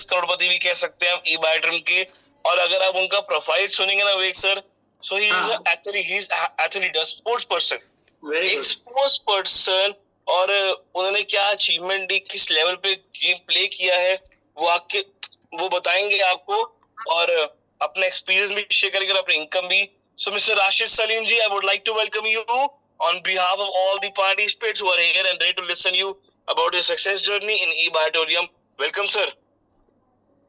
करोड़पति भी कह सकते हैं आप ई बाय ड्रीम के। और अगर आप उनका प्रोफाइल सुनेंगे ना Vivek sir, so he is actually sports person, एक स्पोर्ट्स पर्सन। और उन्होंने क्या अचीवमेंट दी, किस लेवल पे गेम प्ले किया है, वो बताएंगे आपको, और अपना एक्सपीरियंस भी शेयर करेंगे और अपनी इनकम भी। So mister Rashid Salim ji, I would like to welcome you on behalf of all the participants who are here and ready to listen you about your success journey in eBiotorium. Welcome, sir.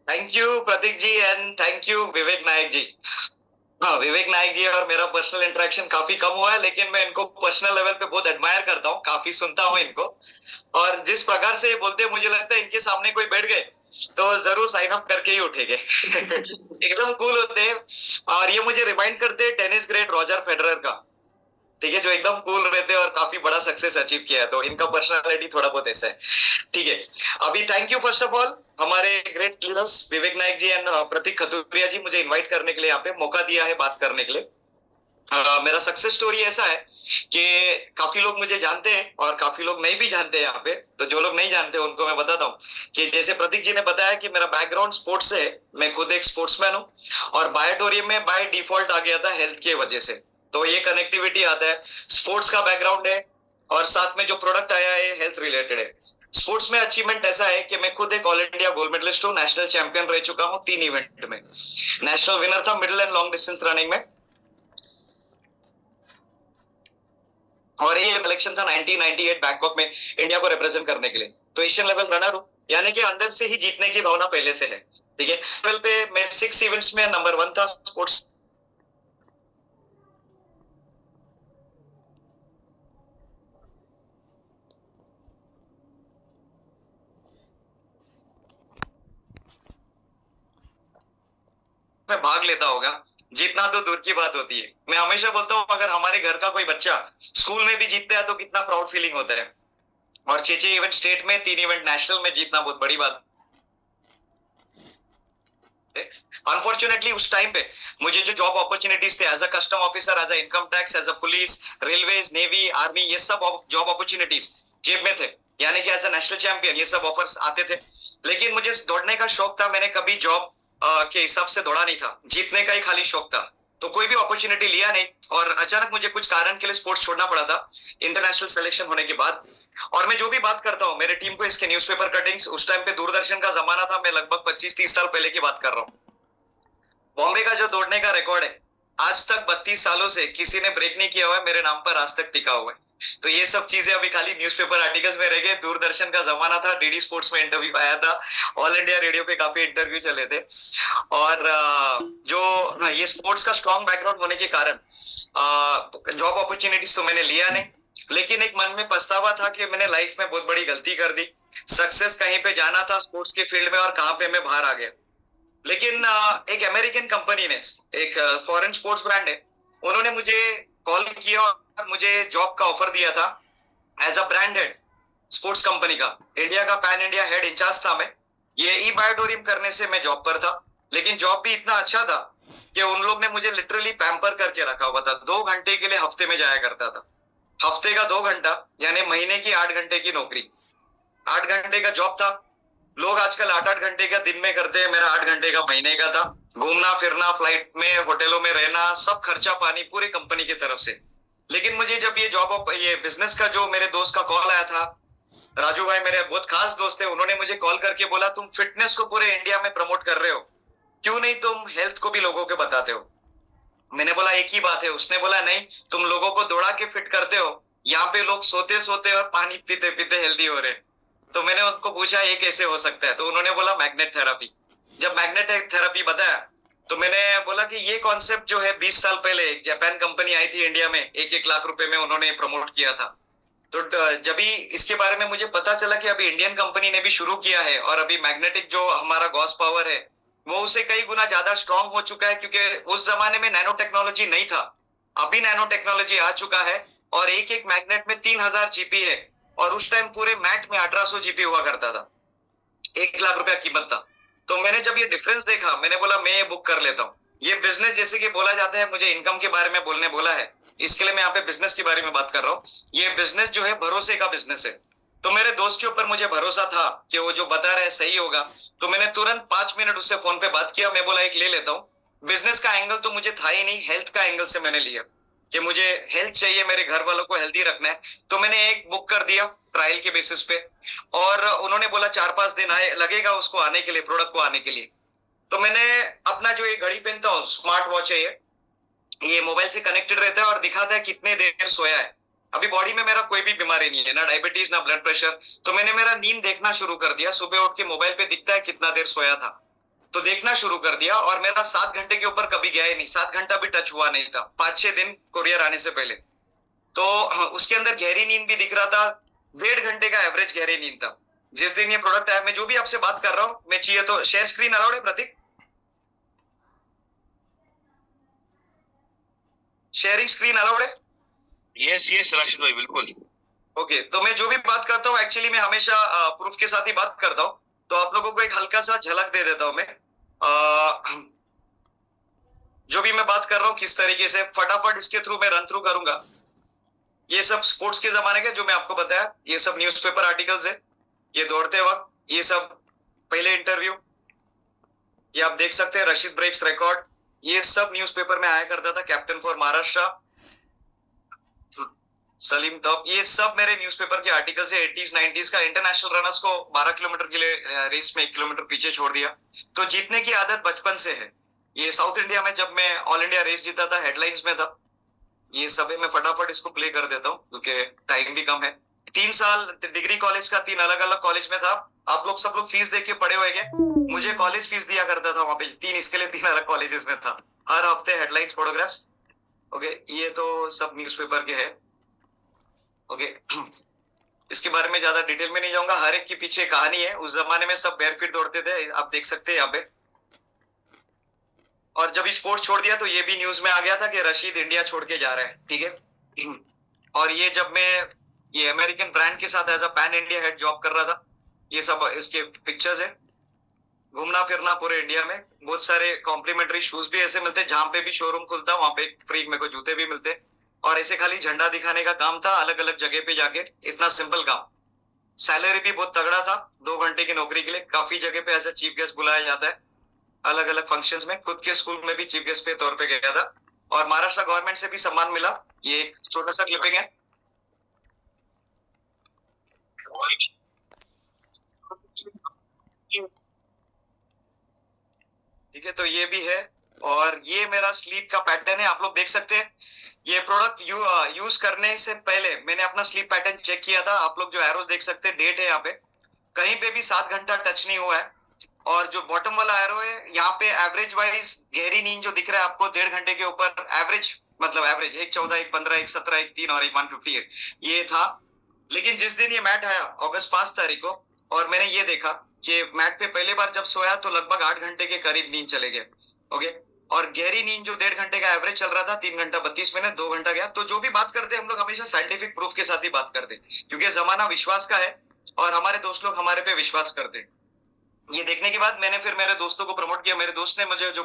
Thank you Pratik ji and thank you Vivek Nayak ji. हाँ, विवेक नायक जी और मेरा personal interaction काफी कम हुआ है, लेकिन मैं इनको personal level पे बहुत एडमायर करता हूँ, काफी सुनता हूँ इनको। और जिस प्रकार से बोलते हैं, मुझे लगता है इनके सामने कोई बैठ गए तो जरूर साइन अप करके ही उठेंगे। एकदम कूल होते हैं। और ये मुझे रिमाइंड करते हैं टेनिस ग्रेट रॉजर फेडरर का, ठीक है, जो एकदम कूल रहते हैं और काफी बड़ा सक्सेस अचीव किया है। तो इनका पर्सनालिटी थोड़ा बहुत ऐसा है, ठीक है। अभी thank you first of all हमारे great leaders Vivek Nayak ji and Pratik Khaturia ji, मुझे इनवाइट करने के लिए, यहाँ पे मौका दिया है बात करने के लिए। मेरा सक्सेस स्टोरी ऐसा है कि काफी लोग मुझे जानते हैं और काफी लोग नहीं भी जानते हैं यहाँ पे। तो जो लोग नहीं जानते उनको मैं बताता हूँ कि जैसे प्रतीक जी ने बताया कि मेरा बैकग्राउंड स्पोर्ट्स से, मैं खुद एक स्पोर्ट्समैन हूँ और बायोटोरियम में बाय डिफॉल्ट आ गया था हेल्थ की वजह से। तो ये कनेक्टिविटी आता है, स्पोर्ट्स का बैकग्राउंड है और साथ में जो प्रोडक्ट आया है हेल्थ रिलेटेड है। स्पोर्ट्स में अचीवमेंट ऐसा है कि मैं खुद एक ऑल इंडिया गोल्ड मेडलिस्ट हूँ, नेशनल चैंपियन रह चुका हूँ 3 इवेंट में, नेशनल विनर था middle and long distance running में, और ये सिलेक्शन था 1998 बैंकॉक में इंडिया को रिप्रेजेंट करने के लिए। तो एशियन लेवल रनर हूँ, यानी कि अंदर से ही जीतने की भावना पहले से है, ठीक है। लेवल पे मैं 6 इवेंट्स में नंबर 1 था स्पोर्ट्स। में भाग लेता होगा, जीतना तो दूर की बात होती है। मैं हमेशा बोलता हूँ अगर हमारे घर का कोई बच्चा स्कूल में भी जीतता है तो कितना प्राउड फीलिंग होता है। और 6 इवेंट स्टेट में, 3 इवेंट नेशनल में जीतना बहुत बड़ी बात है। अनफॉर्चुनेटली उस टाइम पे मुझे जो जॉब अपॉर्चुनिटीज थे as a custom officer, as a income tax, as a police, railways, navy, army, ये सब जॉब अपॉर्चुनिटीज जेब में थे, यानी कि एज अ नेशनल चैंपियन ये सब ऑफर्स आते थे। लेकिन मुझे दौड़ने का शौक था, मैंने कभी जॉब के हिसाब से दौड़ा नहीं था, जीतने का ही खाली शौक था। तो कोई भी अपॉर्चुनिटी लिया नहीं और अचानक मुझे कुछ कारण के लिए स्पोर्ट्स छोड़ना पड़ा था इंटरनेशनल सिलेक्शन होने के बाद। और मैं जो भी बात करता हूँ मेरे टीम को इसके न्यूज़पेपर कटिंग्स, उस टाइम पे दूरदर्शन का जमाना था, मैं लगभग 25-30 साल पहले की बात कर रहा हूँ। बॉम्बे का जो दौड़ने का रिकॉर्ड है आज तक 32 सालों से किसी ने ब्रेक नहीं किया हुआ है, मेरे नाम पर आज तक टिका हुआ है। तो ये सब चीजें अभी खाली न्यूज़पेपर आर्टिकल्स में रह गए। दूरदर्शन का जमाना था, डीडी स्पोर्ट्स में इंटरव्यू आया था, ऑल इंडिया रेडियो पे काफी इंटरव्यू चले थे। और जो ये स्पोर्ट्स का स्ट्रॉन्ग बैकग्राउंड होने के कारण जॉब अपॉर्चुनिटीज तो मैंने लिया नहीं, लेकिन एक मन में पछतावा था कि मैंने लाइफ में बहुत बड़ी गलती कर दी। सक्सेस कहीं पे जाना था स्पोर्ट्स के फील्ड में और कहाँ पे मैं बाहर आ गया। लेकिन एक अमेरिकन कंपनी ने, एक फॉरेन स्पोर्ट्स ब्रांड है, उन्होंने मुझे कॉल किया और मुझे जॉब का ऑफर दिया था as a brand head sports company का। इंडिया का पैन इंडिया हेड इंचार्ज था मैं। ये ई बायोटोरियम करने से मैं जॉब पर था, लेकिन जॉब भी इतना अच्छा था कि उन लोग ने मुझे लिटरली पैम्पर करके रखा हुआ था। 2 घंटे के लिए हफ्ते में जाया करता था, हफ्ते का 2 घंटा, यानी महीने की 8 घंटे की नौकरी, 8 घंटे का जॉब था। लोग आजकल 8-8 घंटे का दिन में करते हैं, मेरा 8 घंटे का महीने का था। घूमना फिरना, फ्लाइट में, होटलों में रहना, सब खर्चा पानी पूरे कंपनी की तरफ से। लेकिन मुझे जब ये बिजनेस का जो मेरे दोस्त का कॉल आया था, राजू भाई मेरे बहुत खास दोस्त थे, उन्होंने मुझे कॉल करके बोला तुम फिटनेस को पूरे इंडिया में प्रमोट कर रहे हो, क्यों नहीं तुम हेल्थ को भी लोगों को बताते हो। मैंने बोला एक ही बात है। उसने बोला नहीं, तुम लोगों को दौड़ा के फिट करते हो, यहाँ पे लोग सोते सोते और पानी पीते पीते हेल्दी हो रहे। तो मैंने उनको पूछा ये कैसे हो सकता है, तो उन्होंने बोला मैग्नेट थेरापी। जब मैग्नेट थेरापी बताया तो मैंने बोला कि ये कॉन्सेप्ट जो है 20 साल पहले एक जापान कंपनी आई थी इंडिया में, 1-1 लाख रुपए में उन्होंने प्रमोट किया था। तो जब भी इसके बारे में मुझे पता चला कि अभी इंडियन कंपनी ने भी शुरू किया है और अभी मैग्नेटिक जो हमारा गॉस पावर है वो उससे कई गुना ज्यादा स्ट्रांग हो चुका है, क्योंकि उस जमाने में नैनो टेक्नोलॉजी नहीं था, अभी नैनो टेक्नोलॉजी आ चुका है और एक मैग्नेट में 3000 जीपी है। और उस टाइम पूरे मैट में 1800 जीपी हुआ करता था, 1 लाख रुपया कीमत था। तो मैंने जब ये डिफरेंस देखा, मैंने बोला मैं ये बुक कर लेता हूँ। ये बिजनेस जैसे कि बोला जाता है, मुझे इनकम के बारे में बोलने बोला है, इसके लिए मैं यहाँ पे बिजनेस के बारे में बात कर रहा हूँ। ये बिजनेस जो है भरोसे का बिजनेस है। तो मेरे दोस्त के ऊपर मुझे भरोसा था कि वो जो बता रहा है सही होगा, तो मैंने तुरंत 5 मिनट उससे फोन पे बात किया। मैं बोला एक ले लेता हूँ। बिजनेस का एंगल तो मुझे था ही नहीं, हेल्थ का एंगल से मैंने लिया कि मुझे हेल्थ चाहिए, मेरे घर वालों को हेल्दी रखना है। तो मैंने एक बुक कर दिया ट्रायल के बेसिस पे, और उन्होंने बोला 4-5 दिन आए लगेगा उसको आने के लिए, प्रोडक्ट को आने के लिए। तो मैंने अपना जो ये घड़ी पहनता हूँ, स्मार्ट वॉच है ये मोबाइल से कनेक्टेड रहता है और दिखाता है कितने देर सोया है। अभी बॉडी में मेरा कोई भी बीमारी नहीं है, ना डायबिटीज ना ब्लड प्रेशर। तो मैंने मेरा नींद देखना शुरू कर दिया। सुबह उठ के मोबाइल पे दिखता है कितना देर सोया था, तो देखना शुरू कर दिया। और मेरा 7 घंटे के ऊपर कभी गया ही नहीं, 7 घंटा भी टच हुआ नहीं था 5-6 दिन कोरियर आने से पहले। तो उसके अंदर गहरी नींद भी दिख रहा था, 1.5 घंटे का एवरेज गहरी नींद था। जिस दिन ये प्रोडक्ट आया, मैं जो भी आपसे बात कर रहा हूँ, मैं चाहिए तो शेयर स्क्रीन अलाउड है प्रतीक? शेयरिंग स्क्रीन अलाउड है? यस यस राशिद भाई, बिल्कुल। ओके, तो मैं जो भी बात करता हूँ एक्चुअली मैं हमेशा प्रूफ के साथ ही बात करता हूँ। तो आप लोगों को एक हल्का सा झलक दे देता हूँ मैं। जो भी मैं बात कर रहा हूँ किस तरीके से, फटाफट इसके थ्रू मैं रन थ्रू करूंगा। ये सब स्पोर्ट्स के जमाने के जो मैं आपको बताया, ये सब न्यूज़पेपर आर्टिकल्स है। ये दौड़ते वक्त, ये सब पहले इंटरव्यू, ये आप देख सकते हैं रशीद ब्रेक्स रिकॉर्ड, ये सब न्यूज़पेपर में आया करता था। Captain for Maharashtra, Salim top, ये सब मेरे न्यूज़पेपर के आर्टिकल्स है 80s 90s का। इंटरनेशनल रनर्स को 12 किलोमीटर के लिए रेस में 1 किलोमीटर पीछे छोड़ दिया। तो जीतने की आदत बचपन से है। ये साउथ इंडिया में जब मैं ऑल इंडिया रेस जीता था, हेडलाइंस में था। ये सब है, मैं फटाफट इसको प्ले कर देता हूँ क्योंकि टाइम भी कम है। 3 साल डिग्री कॉलेज का 3 अलग अलग कॉलेज में था। आप लोग सब लोग फीस देख के पढ़े हुए, मुझे कॉलेज फीस दिया करता था वहां पे। 3 इसके लिए 3 अलग कॉलेजेस में था। हर हफ्ते हेडलाइंस, फोटोग्राफ्स। ओके, ये तो सब न्यूज़पेपर के है। ओके, इसके बारे में ज्यादा डिटेल में नहीं जाऊंगा। हर एक के पीछे कहानी है। उस जमाने में सब बेयरफीट दौड़ते थे, आप देख सकते हैं यहाँ पे। और जब स्पोर्ट्स छोड़ दिया तो ये भी न्यूज में आ गया था कि रशीद इंडिया छोड़ के जा रहा है, ठीक है। और ये जब मैं ये अमेरिकन ब्रांड के साथ as a pan India head job कर रहा था, ये सब इसके पिक्चर्स है। घूमना फिरना पूरे इंडिया में, बहुत सारे कॉम्प्लीमेंट्री शूज भी ऐसे मिलते, जहां पे भी शोरूम खुलता वहां पे फ्री मेरे को जूते भी मिलते। और ऐसे खाली झंडा दिखाने का काम था अलग अलग जगह पे जाके, इतना सिंपल काम। सैलरी भी बहुत तगड़ा था, 2 घंटे की नौकरी के लिए। काफी जगह पे एज अ चीफ गेस्ट बुलाया जाता है, अलग अलग फंक्शंस में। खुद के स्कूल में भी चीफ गेस्ट पे तौर पे गया था, और महाराष्ट्र गवर्नमेंट से भी सम्मान मिला। ये एक छोटा सा क्लिपिंग है, ठीक है। तो ये भी है, और ये मेरा स्लीप का पैटर्न है, आप लोग देख सकते हैं। ये प्रोडक्ट यूज करने से पहले मैंने अपना स्लीप पैटर्न चेक किया था। आप लोग जो एरोस देख सकते हैं, डेट है यहाँ पे, कहीं पे भी 7 घंटा टच नहीं हुआ है। और जो बॉटम वाला एरो है यहाँ पे एवरेज वाइज गहरी नींद जो दिख रहा है आपको 1.5 घंटे के ऊपर एवरेज, मतलब एवरेज 1:14, 1:15, 1:17, 1:03 और 1:158 ये था। लेकिन जिस दिन ये मैट आया अगस्त 5 तारीख को, और मैंने ये देखा कि मैट पे पहली बार जब सोया तो लगभग 8 घंटे के करीब नींद चले गए। ओके, और गहरी नींद जो 1.5 घंटे का एवरेज चल रहा था, 3 घंटा 32 मिनट, 2 घंटा गया। तो जो भी बात करते हैं हम लोग हमेशा साइंटिफिक प्रूफ के साथ ही बात करते हैं, क्योंकि जमाना विश्वास का है और हमारे दोस्त लोग हमारे पे विश्वास करते हैं। ये देखने के बाद मैंने फिर मेरे दोस्तों को प्रमोट किया। मेरे दोस्त ने मुझे जो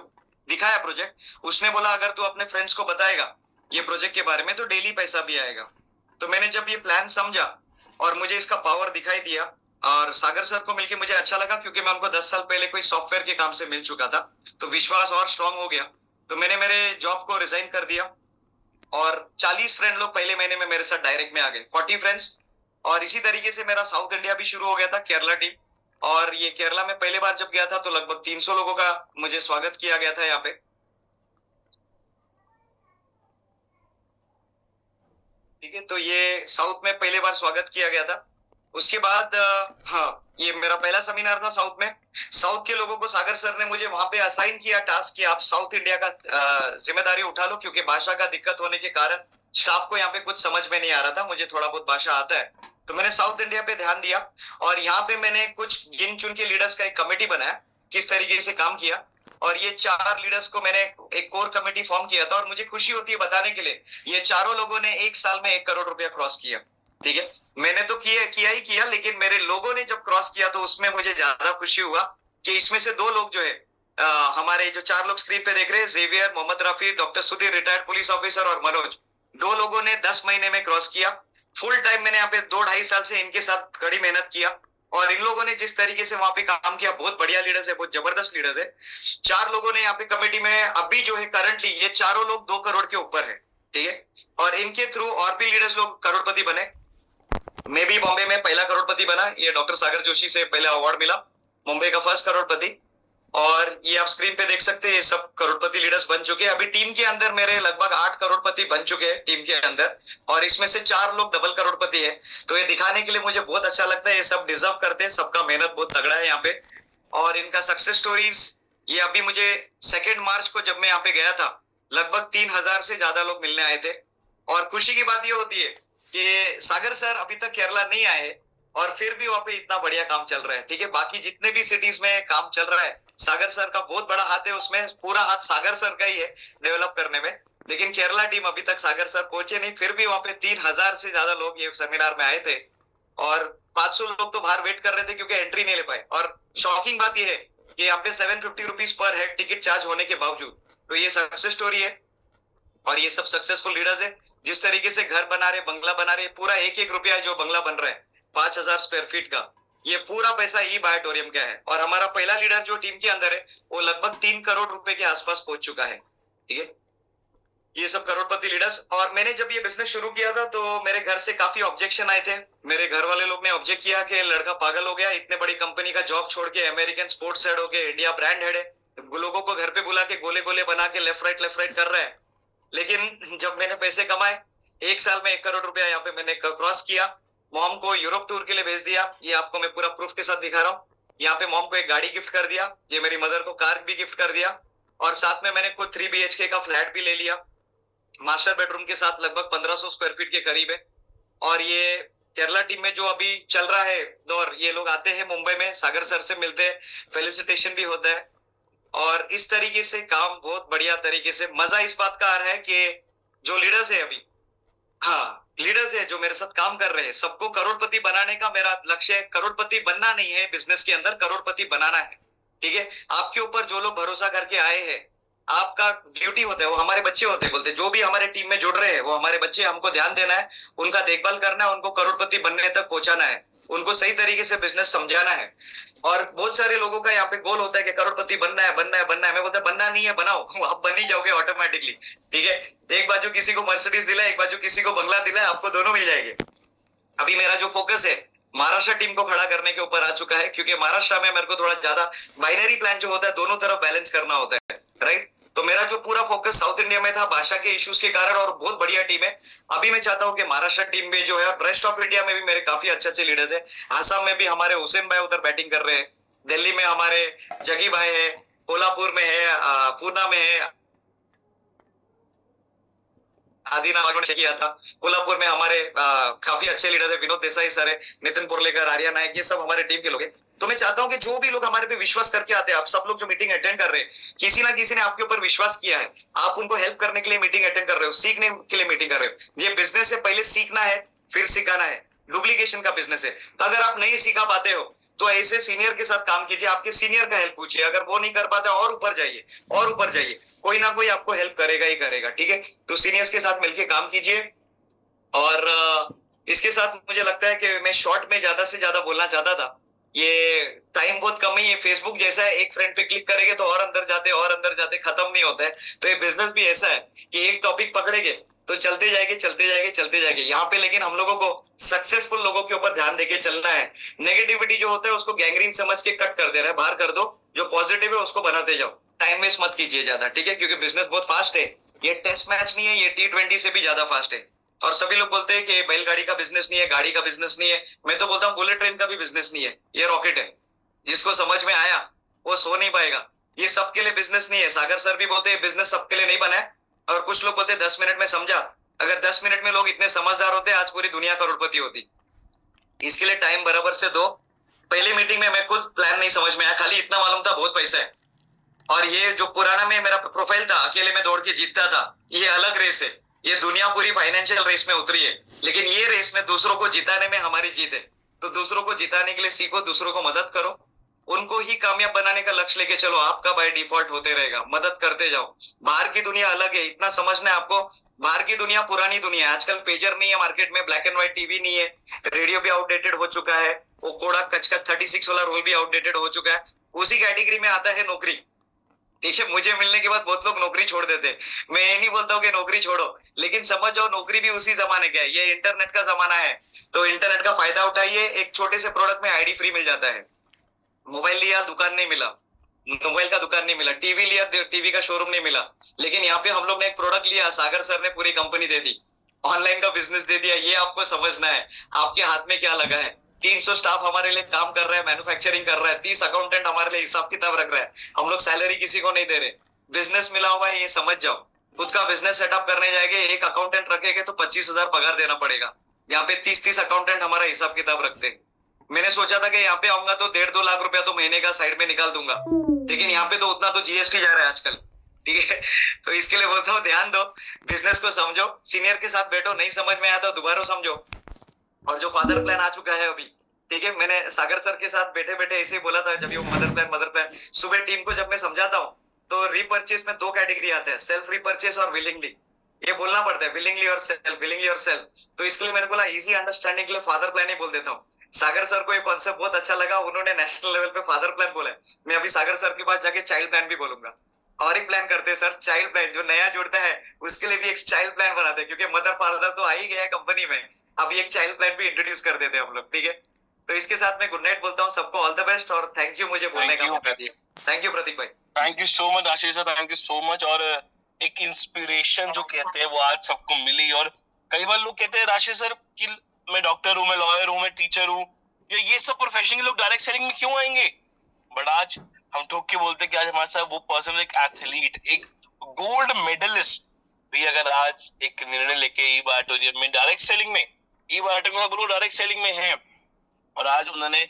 दिखाया प्रोजेक्ट, उसने बोला अगर तू अपने फ्रेंड्स को बताएगा ये प्रोजेक्ट के बारे में तो डेली पैसा भी आएगा। तो मैंने जब ये प्लान समझा और मुझे इसका पावर दिखाई दिया, और सागर सर को मिलकर मुझे अच्छा लगा, क्योंकि मैं उनको 10 साल पहले कोई सॉफ्टवेयर के काम से मिल चुका था, तो विश्वास और स्ट्रांग हो गया। तो मैंने मेरे जॉब को रिजाइन कर दिया, और 40 फ्रेंड लोग पहले महीने में मेरे साथ डायरेक्ट में आ गए, 40 फ्रेंड्स। और इसी तरीके से मेरा साउथ इंडिया भी शुरू हो गया था, केरला टीम। और ये केरला में पहली बार जब गया था तो लगभग 300 लोगों का मुझे स्वागत किया गया था यहाँ पे, ठीक है। तो ये साउथ में पहली बार स्वागत किया गया था। उसके बाद हाँ, ये मेरा पहला सेमिनार था साउथ में। साउथ के लोगों को सागर सर ने मुझे वहां पे असाइन किया टास्क कि आप साउथ इंडिया का जिम्मेदारी उठा लो, क्योंकि भाषा का दिक्कत होने के कारण स्टाफ को यहाँ पे कुछ समझ में नहीं आ रहा था। मुझे थोड़ा बहुत भाषा आता है, तो मैंने साउथ इंडिया पे ध्यान दिया। और यहाँ पे मैंने कुछ गिन चुन के लीडर्स का एक कमेटी बनाया, किस तरीके से काम किया। और ये 4 लीडर्स को मैंने एक कोर कमेटी फॉर्म किया था, और मुझे खुशी होती है बताने के लिए, ये चारों लोगों ने 1 साल में 1 करोड़ रुपया क्रॉस किया, ठीक है। मैंने तो किया ही किया, लेकिन मेरे लोगों ने जब क्रॉस किया तो उसमें मुझे ज्यादा खुशी हुआ कि इसमें से 2 लोग जो है, हमारे जो 4 लोग स्क्रीन पे देख रहे हैं, Xavier, Mohammed Rafi, doctor Sudhir retired police officer, और मनोज, 2 लोगों ने 10 महीने में क्रॉस किया। फुल टाइम मैंने यहाँ पे 2-2.5 साल से इनके साथ कड़ी मेहनत किया, और इन लोगों ने जिस तरीके से वहां पे काम किया, बहुत बढ़िया लीडर्स है, बहुत जबरदस्त लीडर्स है। 4 लोगों ने यहाँ पे कमेटी में अभी जो है करंटली ये चारों लोग 2 करोड़ के ऊपर है, ठीक है। और इनके थ्रू और भी लीडर्स लोग करोड़पति बने। मैं भी बॉम्बे में पहला करोड़पति बना, ये डॉक्टर सागर जोशी से पहला अवार्ड मिला, मुंबई का फर्स्ट करोड़पति। और ये आप स्क्रीन पे देख सकते हैं, ये सब करोड़पति लीडर्स बन चुके हैं। अभी टीम के अंदर मेरे लगभग 8 करोड़पति बन चुके हैं टीम के अंदर, और इसमें से 4 लोग डबल करोड़पति है। तो ये दिखाने के लिए मुझे बहुत अच्छा लगता है, ये सब डिजर्व करते हैं, सबका मेहनत बहुत तगड़ा है यहाँ पे। और इनका सक्सेस स्टोरीज, ये अभी मुझे 2 मार्च को जब मैं यहाँ पे गया था, लगभग 3000 से ज्यादा लोग मिलने आए थे। और खुशी की बात ये होती है कि सागर सर अभी तक केरला नहीं आए, और फिर भी वहां पे इतना बढ़िया काम चल रहा है, ठीक है। बाकी जितने भी सिटीज में काम चल रहा है, सागर सर का बहुत बड़ा हाथ है उसमें, पूरा हाथ सागर सर का ही है डेवलप करने में। लेकिन केरला टीम अभी तक सागर सर पहुंचे नहीं, फिर भी वहां पे 3000 से ज्यादा लोग ये सेमिनार में आए थे, और 500 लोग तो बाहर वेट कर रहे थे क्योंकि एंट्री नहीं ले पाए। और शॉकिंग बात यह है कि यहाँ पे 750 rupees per head ticket charge होने के बावजूद, तो ये सक्सेस स्टोरी है। और ये सब सक्सेसफुल लीडर्स है, जिस तरीके से घर बना रहे, बंगला बना रहे, पूरा एक रुपया जो बंगला बन रहा है 5000 स्क्वायर फीट का, ये पूरा पैसा ई बायोटोरियम का है। और हमारा पहला लीडर जो टीम के अंदर है, वो लगभग 3 करोड़ रुपए के आसपास पहुंच चुका है, ठीक है। ये सब करोड़पति लीडर्स। और मैंने जब ये बिजनेस शुरू किया था, तो मेरे घर से काफी ऑब्जेक्शन आए थे। मेरे घर वाले लोग ने ऑब्जेक्ट किया कि लड़का पागल हो गया, इतने बड़ी कंपनी का जॉब छोड़ के अमेरिकन स्पोर्ट्स हेड हो के इंडिया ब्रांड हेड है, लोगों को घर पे बुला के गोले गोले बना के लेफ्ट राइट कर रहा है। लेकिन जब मैंने पैसे कमाए, 1 साल में 1 करोड़ रुपया यहाँ पे मैंने क्रॉस किया, मॉम को यूरोप टूर के लिए भेज दिया। ये आपको मैं पूरा प्रूफ के साथ दिखा रहा हूँ। यहाँ पे मॉम को एक गाड़ी गिफ्ट कर दिया, ये मेरी मदर को कार भी गिफ्ट कर दिया, और साथ में मैंने खुद 3 BHK का फ्लैट भी ले लिया, मास्टर बेडरूम के साथ, लगभग 1500 स्क्वायर फीट के करीब है। और ये केरला टीम में जो अभी चल रहा है दौर, ये लोग आते हैं मुंबई में, सागर सर से मिलते हैं, फेलिसिटेशन भी होता है। और इस तरीके से काम बहुत बढ़िया तरीके से, मजा इस बात का आ रहा है कि जो लीडर्स है अभी, हाँ लीडर्स है जो मेरे साथ काम कर रहे हैं, सबको करोड़पति बनाने का मेरा लक्ष्य है। करोड़पति बनना नहीं है बिजनेस के अंदर, करोड़पति बनाना है, ठीक है। आपके ऊपर जो लोग भरोसा करके आए हैं, आपका ड्यूटी होता है, वो हमारे बच्चे होते हैं, बोलते जो भी हमारे टीम में जुड़ रहे हैं वो हमारे बच्चे, हमको ध्यान देना है, उनका देखभाल करना है, उनको करोड़पति बनने तक पहुंचाना है, उनको सही तरीके से बिजनेस समझाना है। और बहुत सारे लोगों का यहाँ पे गोल होता है कि करोड़पति बनना है बनना है बनना है। मैं बोलता बनना नहीं है, बनाओ, आप बन ही जाओगे ऑटोमेटिकली, ठीक है। एक बाजू किसी को मर्सिडीज दिला, एक बाजू किसी को बंगला दिला, आपको दोनों मिल जाएंगे। अभी मेरा जो फोकस है महाराष्ट्र टीम को खड़ा करने के ऊपर आ चुका है, क्योंकि महाराष्ट्र में मेरे को थोड़ा ज्यादा बाइनरी प्लान जो होता है, दोनों तरफ बैलेंस करना होता है, राइट। तो मेरा जो पूरा फोकस साउथ इंडिया में था, भाषा के इश्यूज के कारण, और बहुत बढ़िया टीम है। अभी मैं चाहता हूँ कि महाराष्ट्र टीम में जो है, रेस्ट ऑफ इंडिया में भी मेरे काफी अच्छे लीडर्स है। आसाम में भी हमारे हुसैन भाई उधर बैटिंग कर रहे हैं, दिल्ली में हमारे जगी भाई है, कोल्हापुर में है, पूना में है, किया था। कोल्हापुर में हमारे काफी अच्छे लीडर है, विनोद देसाई सर है, नितिन पुरलेकर, आर्या नायक, ये सब हमारे टीम के लोग हैं। तो मैं चाहता हूं कि जो भी लोग हमारे पे विश्वास करके आते हैं, आप सब लोग जो मीटिंग अटेंड कर रहे हैं, किसी ना किसी ने आपके ऊपर विश्वास किया है, आप उनको हेल्प करने के लिए मीटिंग अटेंड कर रहे हो, सीखने के लिए मीटिंग कर रहे हो। ये बिजनेस से पहले सीखना है, फिर सिखाना है, डुप्लीकेशन का बिजनेस है। तो अगर आप नहीं सिखा पाते हो, तो ऐसे सीनियर के साथ काम कीजिए, आपके सीनियर का हेल्प पूछिए, अगर वो नहीं कर पाते और ऊपर जाइए, और ऊपर जाइए, कोई ना कोई आपको हेल्प करेगा ही करेगा, ठीक है। तो सीनियर्स के साथ मिलकर काम कीजिए। और इसके साथ मुझे लगता है कि मैं शॉर्ट में ज्यादा से ज्यादा बोलना चाहता था, ये टाइम बहुत कम ही है। फेसबुक जैसा है, एक फ्रेंड पे क्लिक करेंगे तो और अंदर जाते खत्म नहीं होता है। तो ये बिजनेस भी ऐसा है कि एक टॉपिक पकड़ेंगे तो चलते जाएंगे यहाँ पे। लेकिन हम लोगों को सक्सेसफुल लोगों के ऊपर ध्यान देके चलना है। नेगेटिविटी जो होता है उसको गैंग्रीन समझ के कट कर दे रहा है, बाहर कर दो। जो पॉजिटिव है उसको बनाते जाओ, टाइम वेस्ट मत कीजिए ज्यादा, ठीक है। क्योंकि बिजनेस बहुत फास्ट है, ये टेस्ट मैच नहीं है, ये T20 से भी ज्यादा फास्ट है। और सभी लोग बोलते हैं कि बैलगाड़ी का बिजनेस नहीं है, गाड़ी का बिजनेस नहीं है। मैं तो बोलता हूँ बुलेट ट्रेन का भी बिजनेस नहीं है, ये रॉकेट है। जिसको समझ में आया वो सो नहीं पाएगा। ये सबके लिए बिजनेस नहीं है। सागर सर भी बोलते हैं बिजनेस सबके लिए नहीं बना है। और कुछ लोग बोलते हैं 10 मिनट में समझा। अगर 10 मिनट में लोग इतने समझदार होते, आज पूरी दुनिया करोड़पति होती। इसके लिए टाइम बराबर से दो। पहले मीटिंग में मैं खुद प्लान नहीं समझ में आया, खाली इतना मालूम था बहुत पैसा है। और ये जो पुराना में मेरा प्रोफाइल था, अकेले में दौड़ के जीतता था, ये अलग रेस है। ये दुनिया पूरी फाइनेंशियल रेस में उतरी है, लेकिन ये रेस में दूसरों को जिताने में हमारी जीत है। तो दूसरों को जिताने के लिए सीखो, दूसरों को मदद करो। उनको ही कामयाब बनाने का लक्ष्य लेके चलो, आपका बाय डिफॉल्ट होते रहेगा, मदद करते जाओ। बाहर की दुनिया अलग है, इतना समझना है आपको। बाहर की दुनिया पुरानी दुनिया है, आजकल पेजर नहीं है मार्केट में, ब्लैक एंड व्हाइट टीवी नहीं है, रेडियो भी आउटडेटेड हो चुका है, वो कोड़ा कचकच 36 वाला रोल भी आउटडेटेड हो चुका है। उसी कैटेगरी में आता है नौकरी। देखिए, मुझे मिलने के बाद बहुत लोग नौकरी छोड़ देते हैं, मैं ये नहीं बोलता हूँ कि नौकरी छोड़ो, लेकिन समझ जाओ नौकरी भी उसी जमाने का है, ये इंटरनेट का जमाना है, तो इंटरनेट का फायदा उठाइए। एक छोटे से प्रोडक्ट में आईडी फ्री मिल जाता है। मोबाइल लिया, दुकान नहीं मिला, मोबाइल का दुकान नहीं मिला, टीवी लिया, टीवी का शोरूम नहीं मिला, लेकिन यहाँ पे हम लोग ने एक प्रोडक्ट लिया, सागर सर ने पूरी कंपनी दे दी, ऑनलाइन का बिजनेस दे दिया। ये आपको समझना है, आपके हाथ में क्या लगा है। 300 स्टाफ हमारे लिए काम कर रहा है, मैन्युफैक्चरिंग कर रहा है, 30 अकाउंटेंट हमारे लिए हिसाब किताब रख रहा है, हम लोग सैलरी किसी को नहीं दे रहे। बिजनेस मिला हुआ है, ये समझ जाओ। खुद का बिजनेस सेटअप करने जाएंगे, एक अकाउंटेंट रखेंगे तो 25,000 पगार देना पड़ेगा। यहाँ पे 30-30 अकाउंटेंट हमारा हिसाब किताब रखते हैं। मैंने सोचा था कि यहाँ पे आऊंगा तो 1.5-2 लाख रुपया तो महीने का साइड में निकाल दूंगा, लेकिन यहाँ पे तो उतना तो जीएसटी जा रहा है आजकल, ठीक है। तो इसके लिए बोलता हूँ ध्यान दो, बिजनेस को समझो, सीनियर के साथ बैठो, नहीं समझ में आया तो दोबारा समझो। और जो फादर प्लान आ चुका है अभी, ठीक है, मैंने सागर सर के साथ बैठे बैठे ऐसे ही बोला था, जब ये मदर प्लान सुबह टीम को जब मैं समझाता हूँ, तो रीपर्चेस में 2 कैटेगरी आते हैं, सेल्फ रीपर्चेस और विलिंगली। ये बोलना पड़ता है, विलिंगली और सेल्फ, विलिंगली और सेल्फ। तो इसके लिए मैंने बोला इजी अंडरस्टैंडिंग के लिए फादर प्लान ही बोल देता हूँ। सागर सर को ये कॉन्सेप्ट बहुत अच्छा लगा, उन्होंने नेशनल लेवल पे फादर प्लान बोला है। मैं अभी सागर सर के पास जाके चाइल्ड प्लान भी बोलूंगा। और एक प्लान करते हैं सर, चाइल्ड प्लान, जो नया जुड़ता है उसके लिए भी एक चाइल्ड प्लान बनाते हैं, क्योंकि मदर फादर तो आ ही गया है कंपनी में, अभी एक चाइल्ड प्लान भी इंट्रोड्यूस कर देते हैं हम लोग, ठीक है। तो इसके साथ मैं गुड नाइट बोलता हूँ, सबको ऑल द बेस्ट, और थैंक यू मुझे बोलने का मौका दिया। थैंक यू प्रतीक भाई। Thank you so much Ashish sir, thank you so much. और एक इंस्पिरेशन जो कहते हैं वो आज सबको मिली। और कई बार लोग कहते हैं राशि सर कि मैं डॉक्टर हूँ, मैं लॉयर हूँ, मैं टीचर हूँ, ये सब प्रोफेशन के लोग डायरेक्ट सेलिंग में क्यों आएंगे। बट आज हम ठोक के बोलते हैं कि आज हमारे साथ वो पर्सन, एक एथलीट, एक गोल्ड मेडलिस्ट भी अगर आज एक निर्णय लेके ई बाटो, मैं डायरेक्ट सेलिंग में, ई बाटो में बोलो डायरेक्ट सेलिंग में है, और आज उन्होंने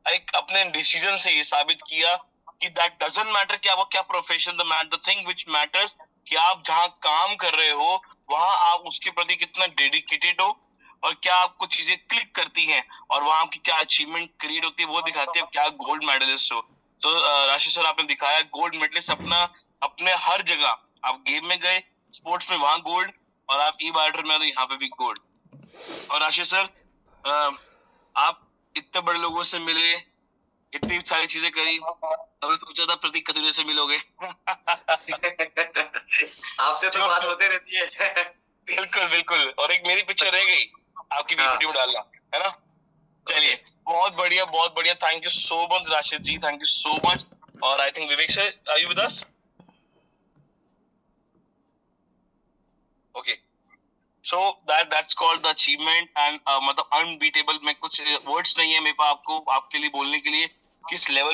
एक अपने डिसीजन से ये साबित किया कि दैट डजंट मैटर कि आपका क्या profession, the thing which matters कि आप जहां काम कर रहे हो वहां आप उसके प्रति कितना डेडिकेटेड हो, और क्या आपको चीजें क्लिक करती हैं, और वहां आपकी क्या अचीवमेंट क्रिएट होती है वो दिखाती है, क्या गोल्ड मेडलिस्ट हो। तो राशि सर आपने दिखाया गोल्ड मेडलिस्ट अपना, अपने हर जगह आप गेम में गए, स्पोर्ट्स में वहां गोल्ड, और आप ई बार्टर में तो यहाँ पे भी गोल्ड। और राशि सर आप इतने बड़े लोगों से मिले, इतनी सारी चीजें करी, तभी सोचा था प्रतीक कतुरे से मिलोगे। आपसे तो बात होते रहती है। बिल्कुल बिल्कुल, और एक मेरी पिक्चर रह गई आपकी वीडियो में डालना, है ना। चलिए, बहुत बढ़िया, thank you so much Rashid ji, thank you so much. और I think Vivek sir, are you with us? Okay, so that's called the achievement and मतलब अनबीटेबल। में कुछ वर्ड्स नहीं है मेरे पास आपको, आपके लिए बोलने के लिए किस लेवल